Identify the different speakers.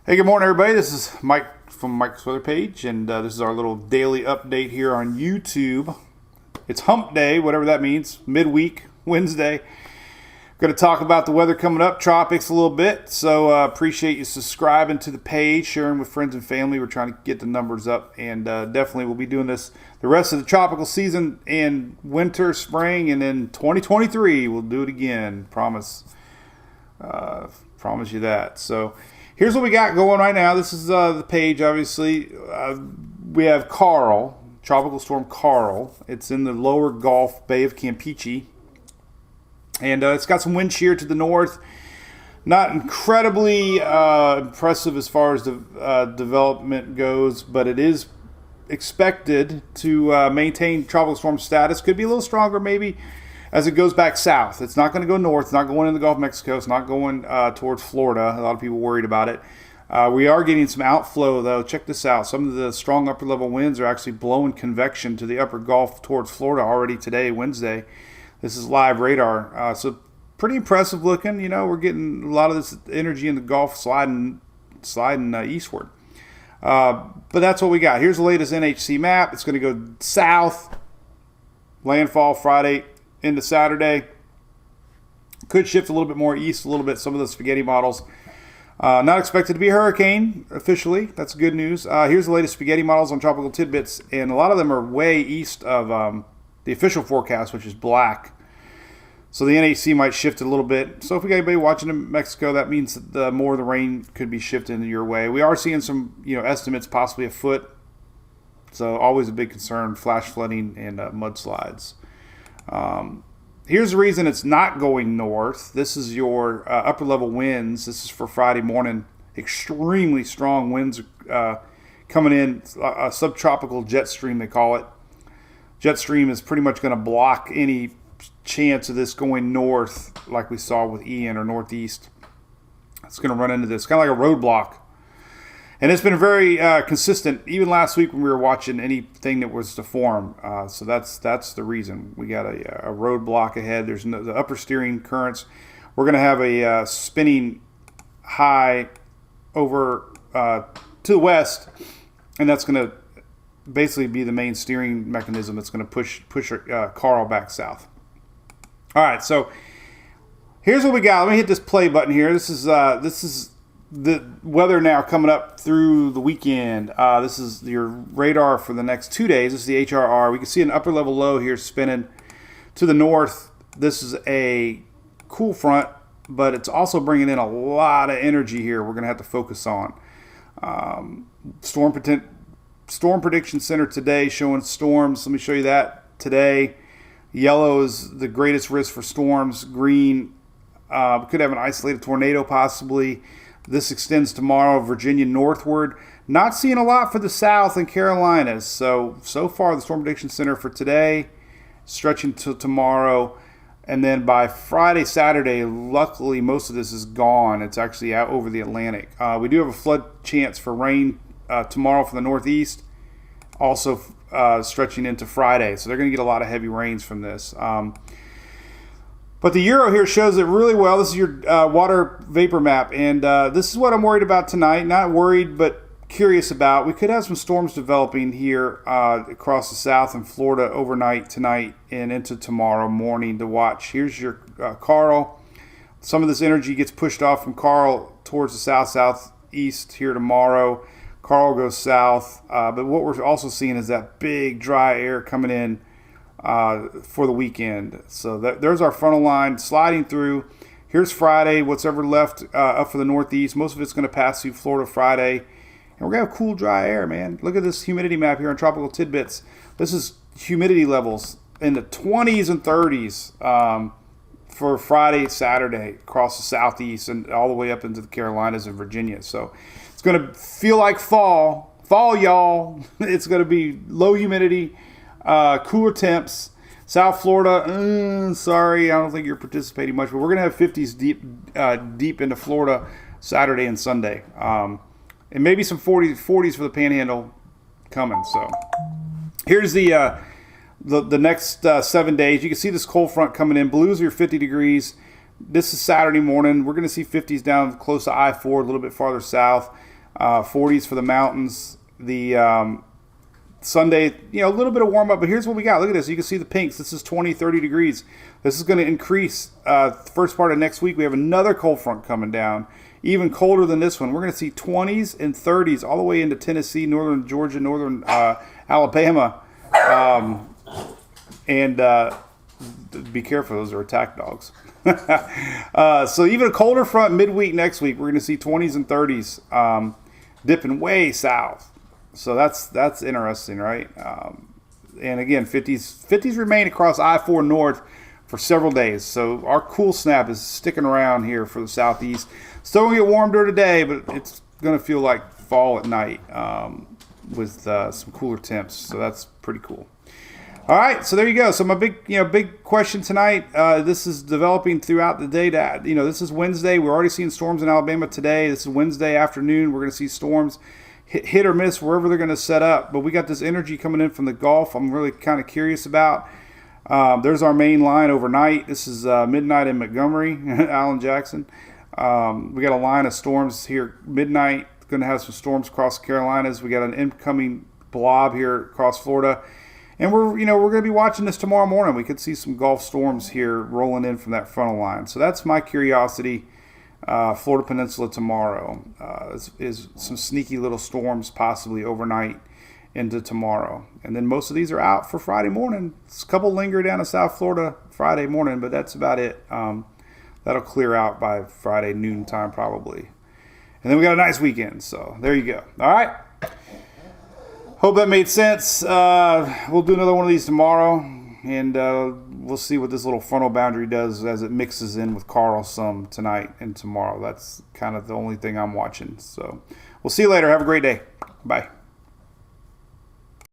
Speaker 1: Hey, good morning, everybody. This is Mike from Mike's Weather Page, and this is our little daily update here on YouTube. It's Hump Day, whatever that means, midweek, Wednesday. Going to talk about the weather coming up, tropics a little bit, so appreciate you subscribing to the page, sharing with friends and family. We're trying to get the numbers up, and definitely we'll be doing this the rest of the tropical season and winter, spring, and then 2023 we'll do it again. Promise you that. So here's what we got going right now. This is the page, obviously. We have Karl, Tropical Storm Karl. It's in the lower Gulf Bay of Campeche. And it's got some wind shear to the north. Not incredibly impressive as far as the development goes, but it is expected to maintain tropical storm status. Could be a little stronger maybe as it goes back south. It's not going to go north. It's not going in the Gulf of Mexico. It's not going towards Florida. A lot of people worried about it. We are getting some outflow, though. Check this out. Some of the strong upper-level winds are actually blowing convection to the upper Gulf towards Florida already today, Wednesday. This is live radar. So pretty impressive looking. You know, we're getting a lot of this energy in the Gulf sliding eastward. But that's what we got. Here's the latest NHC map. It's going to go south, landfall Friday into Saturday. Could shift a little bit more east a little bit. Some of the spaghetti models. Not expected to be a hurricane officially. That's good news. Here's the latest spaghetti models on tropical tidbits, and a lot of them are way east of the official forecast, which is black. So the NHC might shift a little bit. So if we got anybody watching in Mexico, that means that the more of the rain could be shifted your way. We are seeing some, estimates possibly a foot. So always a big concern: flash flooding and mudslides. Here's the reason it's not going north. This is your upper level winds. This is for Friday morning. Extremely strong winds coming in. A subtropical jet stream, they call it. Jet stream is pretty much going to block any chance of this going north like we saw with Ian or northeast. It's going to run into this. Kind of like a roadblock. And it's been very consistent, even last week when we were watching anything that was to form. So that's the reason. We got a roadblock ahead. There's the upper steering currents. We're going to have a spinning high over to the west, and that's going to basically be the main steering mechanism that's going to push Karl back south. All right, so here's what we got. Let me hit this play button here. This is the weather now coming up through the weekend. This is your radar for the next 2 days. This is the HRR. We can see an upper level low here spinning to the north. This is a cool front, but it's also bringing in a lot of energy here we're going to have to focus on. Storm Prediction Center today showing storms. Let me show you that today. Yellow is the greatest risk for storms. Green, we could have an isolated tornado possibly. This extends tomorrow, Virginia northward. Not seeing a lot for the South and Carolinas. So far, the Storm Prediction Center for today, stretching to tomorrow. And then by Friday, Saturday, luckily, most of this is gone. It's actually out over the Atlantic. We do have a flood chance for rain tomorrow from the northeast. Also stretching into Friday. So they're going to get a lot of heavy rains from this. But the Euro here shows it really well. This is your water vapor map, and this is what I'm worried about tonight. Not worried, but curious about. We could have some storms developing here across the south and Florida overnight tonight and into tomorrow morning to watch. Here's your Karl. Some of this energy gets pushed off from Karl towards the southeast here tomorrow. Karl goes south, but what we're also seeing is that big dry air coming in for the weekend. So there's our frontal line sliding through. Here's Friday, what's ever left up for the northeast. Most of it's going to pass through Florida Friday. And we're going to have cool, dry air, man. Look at this humidity map here on Tropical Tidbits. This is humidity levels in the 20s and 30s for Friday, Saturday across the southeast and all the way up into the Carolinas and Virginia. So it's going to feel like fall. Fall, y'all. It's going to be low humidity. Cooler temps. South Florida, sorry, I don't think you're participating much, but we're going to have 50s deep into Florida Saturday and Sunday. And maybe some 40s for the Panhandle coming. So here's the next 7 days. You can see this cold front coming in. Blues are 50 degrees. This is Saturday morning. We're going to see 50s down close to I-4, a little bit farther south. 40s for the mountains. The Sunday, a little bit of warm up, but here's what we got. Look at this. You can see the pinks. This is 20, 30 degrees. This is going to increase the first part of next week. We have another cold front coming down, even colder than this one. We're going to see 20s and 30s all the way into Tennessee, northern Georgia, northern Alabama. And be careful, those are attack dogs. So even a colder front midweek next week, we're going to see 20s and 30s dipping way south. So that's interesting, right? And again, 50s remain across I-4 North for several days. So our cool snap is sticking around here for the southeast. Still going to get warm during the day, but it's going to feel like fall at night with some cooler temps. So that's pretty cool. All right, so there you go. So my big question tonight. This is developing throughout the day. This is Wednesday. We're already seeing storms in Alabama today. This is Wednesday afternoon. We're going to see storms hit or miss wherever they're going to set up. But we got this energy coming in from the Gulf. I'm really kind of curious about. There's our main line overnight. This is midnight in Montgomery, Allen Jackson. We got a line of storms here midnight. Going to have some storms across the Carolinas. We got an incoming blob here across Florida. And we're going to be watching this tomorrow morning. We could see some Gulf storms here rolling in from that frontal line. So that's my curiosity. Florida Peninsula tomorrow is some sneaky little storms possibly overnight into tomorrow. And then most of these are out for Friday morning. A couple linger down to South Florida Friday morning, but that's about it. That'll clear out by Friday noontime probably. And then we got a nice weekend. So there you go. All right. Hope that made sense. We'll do another one of these tomorrow, and we'll see what this little frontal boundary does as it mixes in with Karl some tonight and tomorrow. That's kind of the only thing I'm watching. So we'll see you later. Have a great day. Bye.